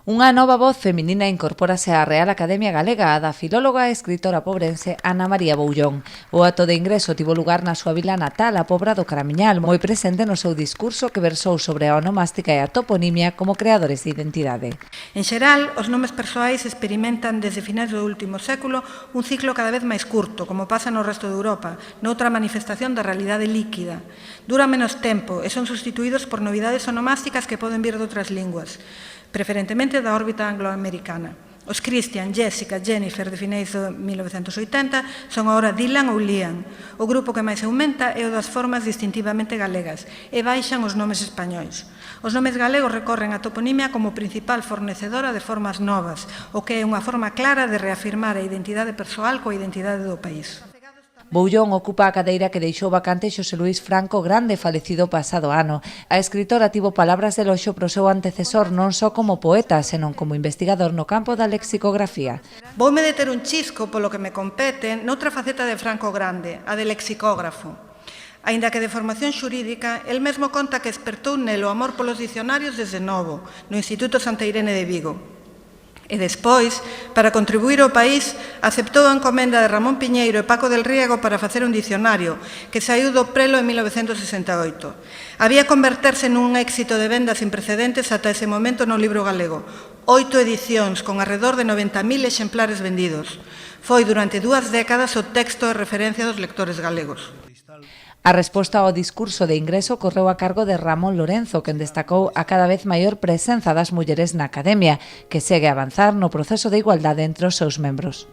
Unha nova voz feminina incorpórase á Real Academia Galega, a da filóloga e escritora pobrense Ana María Boullón. O acto de ingreso tivo lugar na súa vila natal, a Pobra do Caramiñal, moi presente no seu discurso que versou sobre a onomástica e a toponimia como creadores de identidade. En xeral, os nomes persoais experimentan desde finais do último século un ciclo cada vez máis curto, como pasa no resto de Europa, noutra manifestación da realidade líquida. Duran menos tempo e son sustituídos por novidades onomásticas que poden vir de outras linguas, preferentemente da órbita angloamericana. Os Christian, Jessica, Jennifer de finais de 1980 son agora Dylan ou Liam. O grupo que máis aumenta é o das formas distintivamente galegas e baixan os nomes españois. Os nomes galegos recorren a toponimia como principal fornecedora de formas novas, o que é unha forma clara de reafirmar a identidade persoal coa identidade do país. Boullón ocupa a cadeira que deixou vacante Xosé Luís Franco Grande, falecido pasado ano. A escritora tivo palabras de eloxio pro seu antecesor non só como poeta, senón como investigador no campo da lexicografía. Voume deter un chisco polo que me compete noutra faceta de Franco Grande, a de lexicógrafo. Aínda que de formación xurídica, el mesmo conta que espertou nelo o amor polos dicionarios desde novo, no Instituto Santa Irene de Vigo. E despois, para contribuir ao país, aceptou a encomenda de Ramón Piñeiro e Paco del Riego para facer un dicionario, que saiu do prelo en 1968. Había converterse nun éxito de venda sin precedentes ata ese momento no libro galego. 8 edicións, con arredor de 90.000 exemplares vendidos. Foi durante 2 décadas o texto de referencia dos lectores galegos. A resposta ao discurso de ingreso correu a cargo de Ramón Lorenzo, quen destacou a cada vez maior presenza das mulleres na Academia, que segue a avanzar no proceso de igualdade entre os seus membros.